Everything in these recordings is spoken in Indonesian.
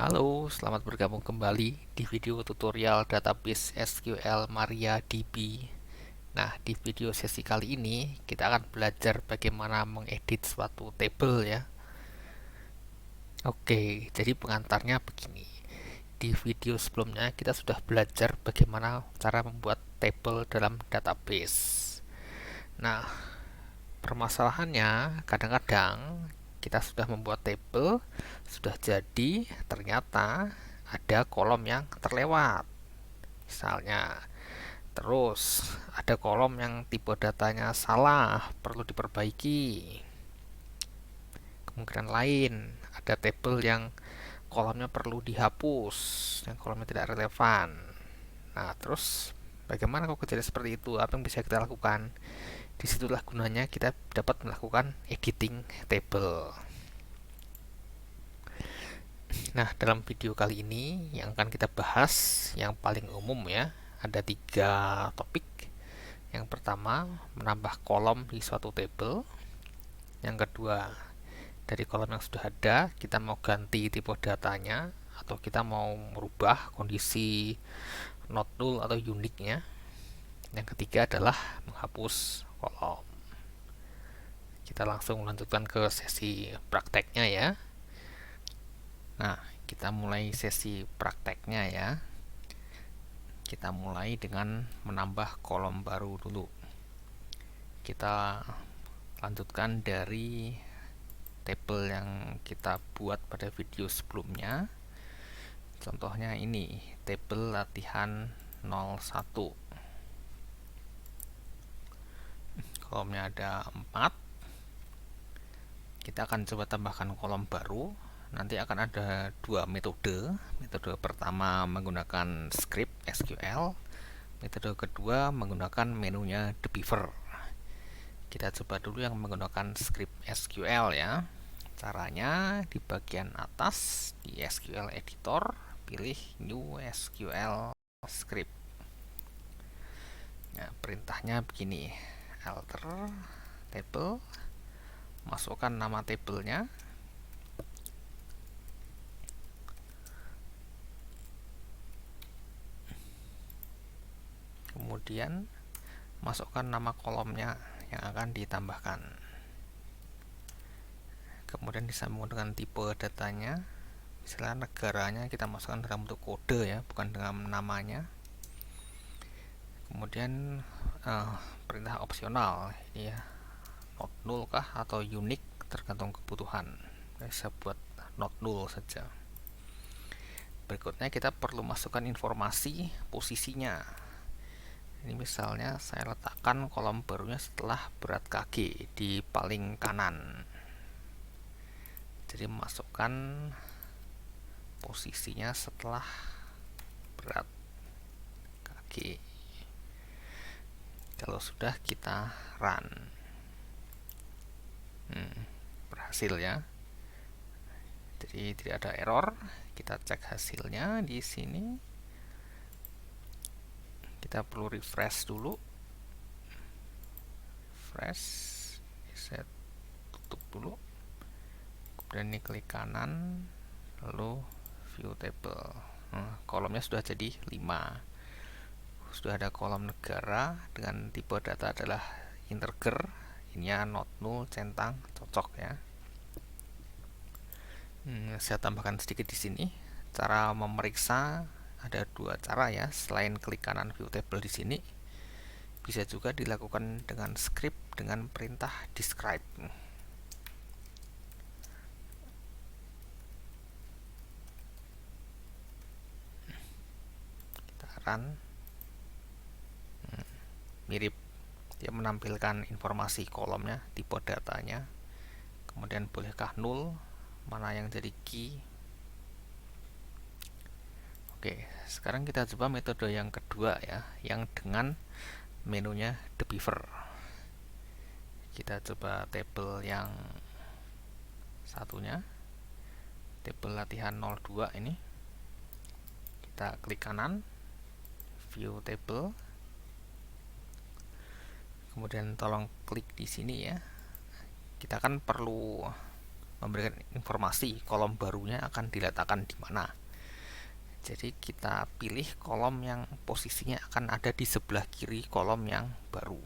Halo, selamat bergabung kembali di video tutorial database SQL MariaDB. Nah, di video sesi kali ini kita akan belajar bagaimana mengedit suatu table ya. Oke, jadi pengantarnya begini. Di video sebelumnya kita sudah belajar bagaimana cara membuat table dalam database. Nah, permasalahannya kadang-kadang kita sudah membuat table, sudah jadi, ternyata ada kolom yang terlewat. Misalnya, terus ada kolom yang tipe datanya salah, perlu diperbaiki. Kemungkinan lain, ada table yang kolomnya perlu dihapus, yang kolomnya tidak relevan. Nah, terus bagaimana kalau kejadian seperti itu? Apa yang bisa kita lakukan? Disitulah gunanya kita dapat melakukan editing table. Nah, dalam video kali ini yang akan kita bahas yang paling umum ya, ada 3 topik. Yang pertama, menambah kolom di suatu table. Yang kedua, dari kolom yang sudah ada, kita mau ganti tipe datanya atau kita mau merubah kondisi not null atau unique-nya. Yang ketiga adalah menghapus kolom. Kita langsung melanjutkan ke sesi prakteknya ya. Nah, kita mulai sesi prakteknya ya. Kita mulai dengan menambah kolom baru dulu. Kita lanjutkan dari table yang kita buat pada video sebelumnya. Contohnya ini, table latihan 01. Kolomnya ada 4. Kita akan coba tambahkan kolom baru. Nanti akan ada 2 metode. Metode pertama menggunakan script SQL. Metode kedua menggunakan menunya The Beaver. Kita coba dulu yang menggunakan script SQL ya. Caranya di bagian atas di SQL Editor, pilih New SQL Script. Nah, perintahnya begini, alter table, masukkan nama tablenya, kemudian masukkan nama kolomnya yang akan ditambahkan. Kemudian disambung dengan tipe datanya, misalnya negaranya kita masukkan dalam bentuk kode ya, bukan dengan namanya. Kemudian perintah opsional ini ya, not null kah atau unique tergantung kebutuhan. Bisa buat not null saja. Berikutnya kita perlu masukkan informasi posisinya. Ini misalnya saya letakkan kolom barunya setelah berat kg di paling kanan. Jadi masukkan posisinya setelah berat kg. Kalau sudah, kita run. Berhasil ya. Jadi tidak ada error. Kita cek hasilnya di sini. Kita perlu refresh dulu. Refresh. Saya tutup dulu. Kemudian ini klik kanan, lalu view table. Kolomnya sudah jadi 5. Sudah ada kolom negara dengan tipe data adalah integer. Ini not null, centang, cocok ya. Saya tambahkan sedikit di sini. Cara memeriksa ada 2 cara ya. Selain klik kanan view table di sini, bisa juga dilakukan dengan script dengan perintah describe. Kita run. Mirip, dia menampilkan informasi kolomnya, tipe datanya, kemudian bolehkah null, mana yang jadi key. Oke, sekarang kita coba metode yang kedua ya, yang dengan menunya The Beaver. Kita coba table yang satunya, table latihan 02 ini. Kita klik kanan, view table, kemudian tolong klik di sini ya. Kita kan perlu memberikan informasi kolom barunya akan diletakkan di mana. Jadi kita pilih kolom yang posisinya akan ada di sebelah kiri kolom yang baru.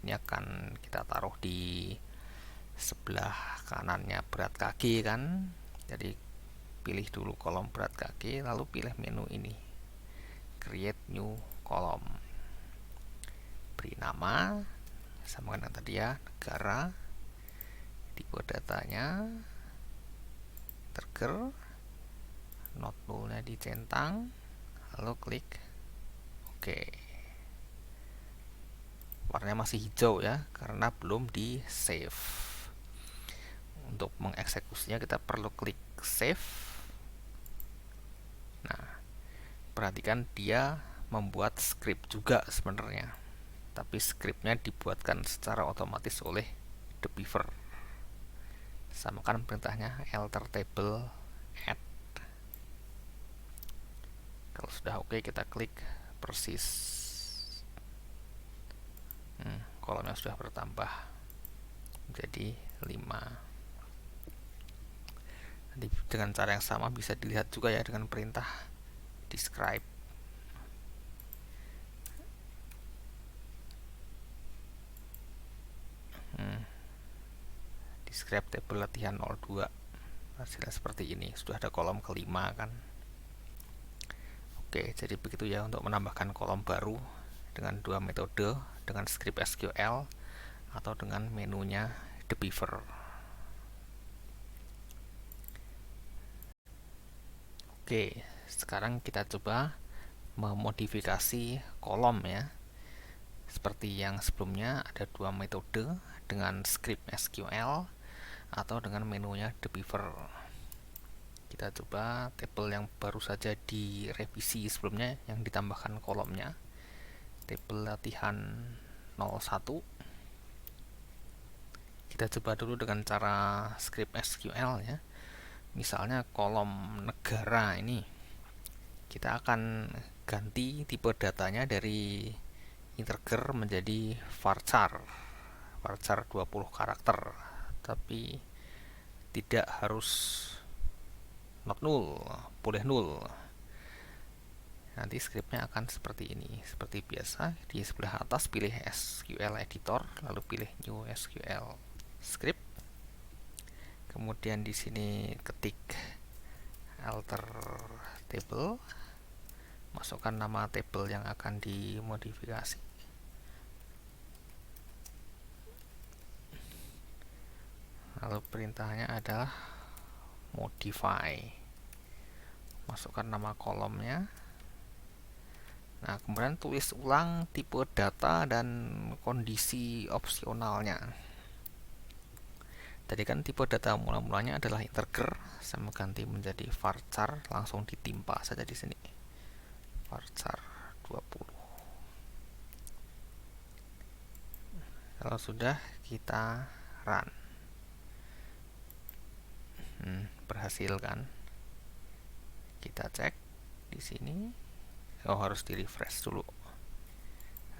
Ini akan kita taruh di sebelah kanannya berat kaki kan. Jadi pilih dulu kolom berat kaki, lalu pilih menu ini, create new column. Beri nama, sama dengan tadi ya, negara, tipe datanya, trigger, not null-nya dicentang, lalu klik OK. Warnanya masih hijau ya, karena belum di save. Untuk mengeksekusinya kita perlu klik save. Nah, perhatikan dia membuat script juga sebenarnya, tapi scriptnya dibuatkan secara otomatis oleh the beaver. Samakan perintahnya alter table add. Kalau sudah oke, kita klik persis. Kolomnya sudah bertambah menjadi 5. Nanti dengan cara yang sama bisa dilihat juga ya dengan perintah describe. Describe table latihan 02. Hasilnya seperti ini, sudah ada kolom kelima kan. Oke, jadi begitu ya untuk menambahkan kolom baru dengan dua metode, dengan script SQL atau dengan menunya the beaver. Oke, sekarang kita coba memodifikasi kolom ya. Seperti yang sebelumnya, ada dua metode dengan script SQL atau dengan menunya the beaver. Kita coba tabel yang baru saja direvisi sebelumnya yang ditambahkan kolomnya, tabel latihan 01. Kita coba dulu dengan cara script SQL ya. Misalnya kolom negara ini, kita akan ganti tipe datanya dari integer menjadi varchar 20 karakter, tapi tidak harus not null, boleh null. Nanti scriptnya akan seperti ini. Seperti biasa, di sebelah atas pilih SQL editor, lalu pilih new SQL script. Kemudian di sini ketik alter table, masukkan nama table yang akan dimodifikasi. Lalu perintahnya adalah modify. Masukkan nama kolomnya. Nah, kemudian tulis ulang tipe data dan kondisi opsionalnya. Tadi kan tipe data mula-mulanya adalah integer, saya mau ganti menjadi varchar, langsung ditimpa saja di sini. Varchar 20. Kalau sudah, kita run. Berhasil kan? Kita cek di sini. Harus di refresh dulu.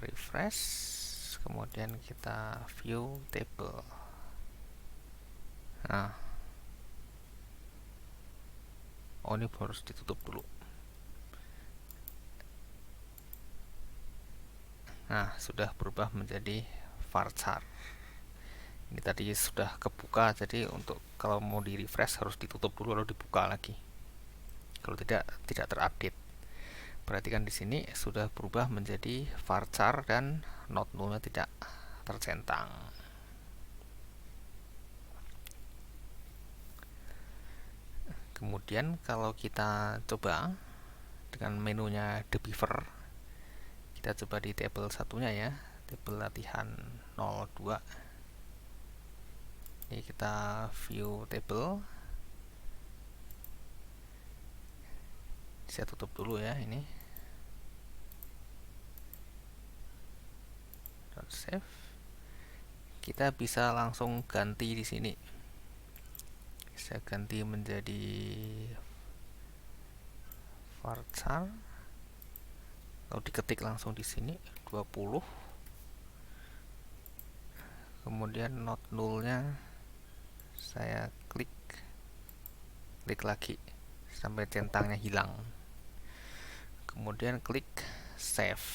Refresh, kemudian kita view table. Nah, ini harus ditutup dulu. Nah, sudah berubah menjadi varchar. Ini tadi sudah kebuka, jadi untuk kalau mau di refresh harus ditutup dulu lalu dibuka lagi. Kalau tidak terupdate. Perhatikan di sini sudah berubah menjadi varchar dan not null-nya tidak tercentang. Kemudian kalau kita coba dengan menunya the beaver, kita coba di tabel satunya ya, tabel latihan 02. Ini kita view table. Saya tutup dulu ya ini. Save. Kita bisa langsung ganti di sini. Saya ganti menjadi varchar. Lalu diketik langsung di sini 20. Kemudian not null-nya saya klik klik lagi sampai centangnya hilang, kemudian klik save.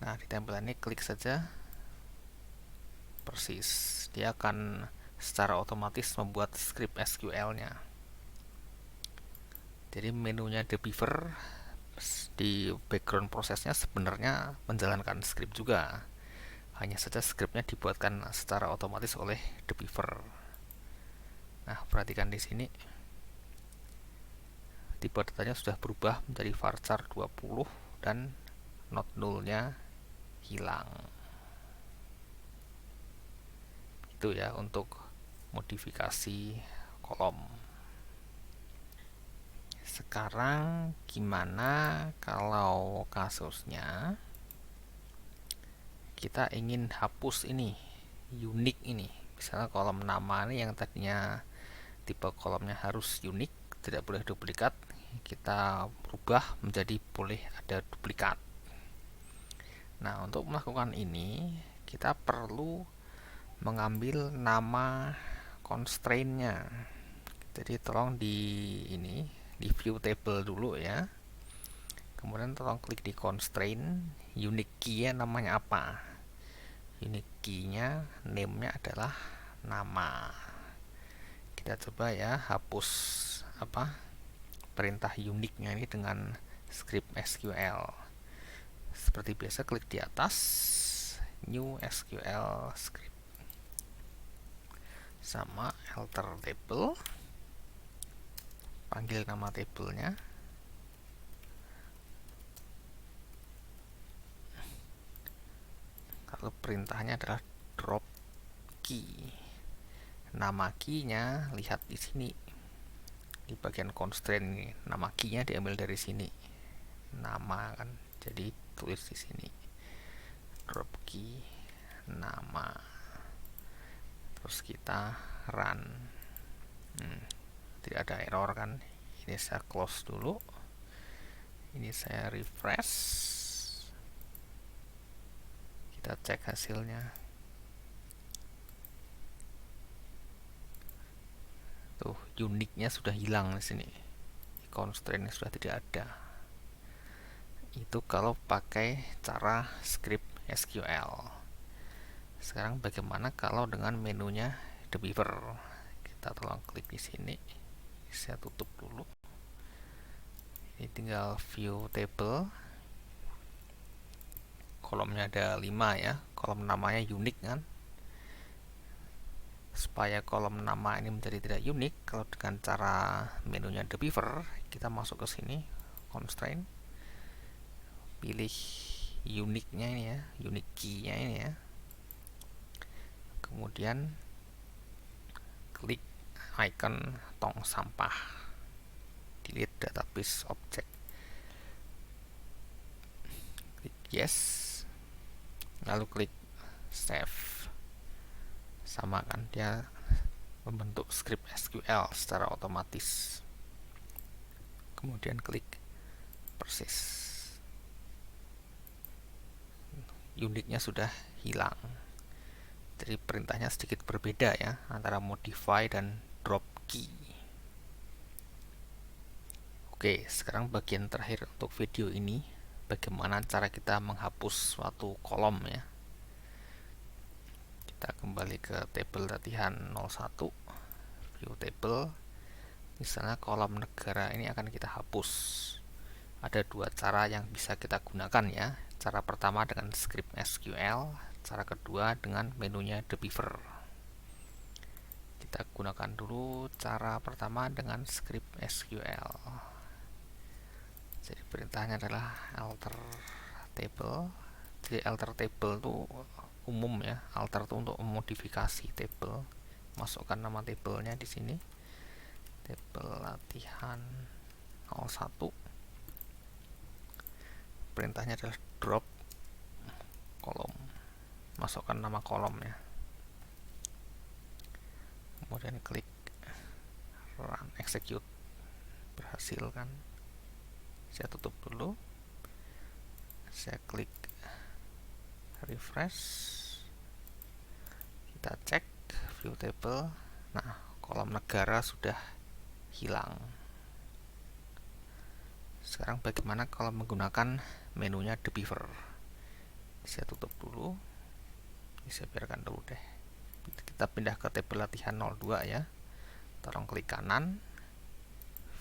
Nah, di tampilan ini klik saja, persis dia akan secara otomatis membuat script SQL-nya. Jadi menunya The Beaver di background prosesnya sebenarnya menjalankan script juga, hanya saja scriptnya dibuatkan secara otomatis oleh The Beaver. Nah, perhatikan di sini tipe datanya sudah berubah menjadi varchar 20 dan not null-nya hilang. Itu ya untuk modifikasi kolom. Sekarang gimana kalau kasusnya kita ingin hapus ini, unik ini. Misalnya kolom nama ini yang tadinya tipe kolomnya harus unik, tidak boleh duplikat, kita rubah menjadi boleh ada duplikat. Nah, untuk melakukan ini kita perlu mengambil nama constraint-nya. Jadi tolong di view table dulu ya. Kemudian tolong klik di constraint, unique key-nya namanya apa? Unique key-nya name-nya adalah nama. Kita coba ya hapus perintah uniknya ini dengan script SQL. Seperti biasa klik di atas new SQL script sama alter table, panggil nama tabelnya, lalu perintahnya adalah drop key. Nama key-nya lihat di sini di bagian constraint ini, nama key-nya diambil dari sini, nama kan, jadi tulis di sini drop key nama, terus kita run. Tidak ada error kan. Ini saya close dulu, ini saya refresh, kita cek hasilnya. Tuh, uniknya sudah hilang di sini, constraint sudah tidak ada. Itu kalau pakai cara script SQL. Sekarang bagaimana kalau dengan menunya The Beaver? Kita tolong klik di sini. Saya tutup dulu. Ini tinggal view table. Kolomnya ada 5 ya. Kolom namanya unik kan. Supaya kolom nama ini menjadi tidak unik, kalau dengan cara menunya The Beaver, kita masuk ke sini, constraint, pilih uniknya ini ya, unique key-nya ini ya. Kemudian klik icon tong sampah, delete database object, klik yes, lalu klik save. Sama kan, dia membentuk script SQL secara otomatis. Kemudian klik persis, uniknya sudah hilang. Jadi perintahnya sedikit berbeda ya antara modify dan drop key. Oke, sekarang bagian terakhir untuk video ini, bagaimana cara kita menghapus suatu kolom ya. Kita kembali ke tabel latihan 01, view table. Misalnya kolom negara ini akan kita hapus. Ada dua cara yang bisa kita gunakan ya. Cara pertama dengan script SQL, cara kedua dengan menunya The Beaver. Kita gunakan dulu cara pertama dengan script SQL. Jadi perintahnya adalah alter table. Jadi alter table itu umum ya. Alter itu untuk memodifikasi table. Masukkan nama tabelnya di sini. Table latihan 01. Perintahnya adalah drop kolom. Masukkan nama kolomnya. Kemudian klik run, execute. Berhasil kan. Saya tutup dulu. Saya klik refresh. Kita cek view table. Nah, kolom negara sudah hilang. Sekarang bagaimana kalau menggunakan menunya The Beaver? Saya tutup dulu. Ini saya biarkan dulu deh. Kita pindah ke tabel latihan 02 ya. Tolong klik kanan,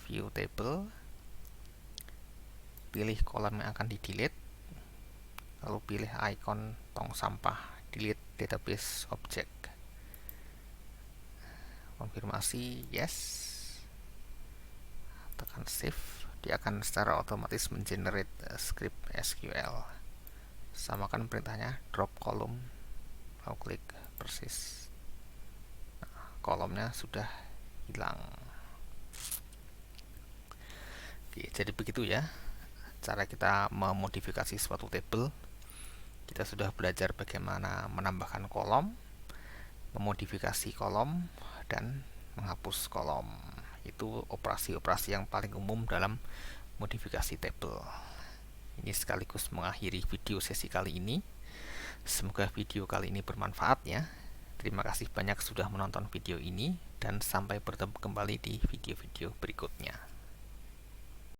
view table, pilih kolom yang akan di delete, lalu pilih icon tong sampah, delete database object. Konfirmasi yes, tekan save. Dia akan secara otomatis mengenerate script SQL. Samakan perintahnya, drop column, lalu klik persis. Nah, kolomnya sudah hilang. Oke, jadi begitu ya cara kita memodifikasi suatu table. Kita sudah belajar bagaimana menambahkan kolom, memodifikasi kolom, dan menghapus kolom. Itu operasi-operasi yang paling umum dalam modifikasi table. Ini sekaligus mengakhiri video sesi kali ini. Semoga video kali ini bermanfaat ya. Terima kasih banyak sudah menonton video ini, dan sampai bertemu kembali di video-video berikutnya.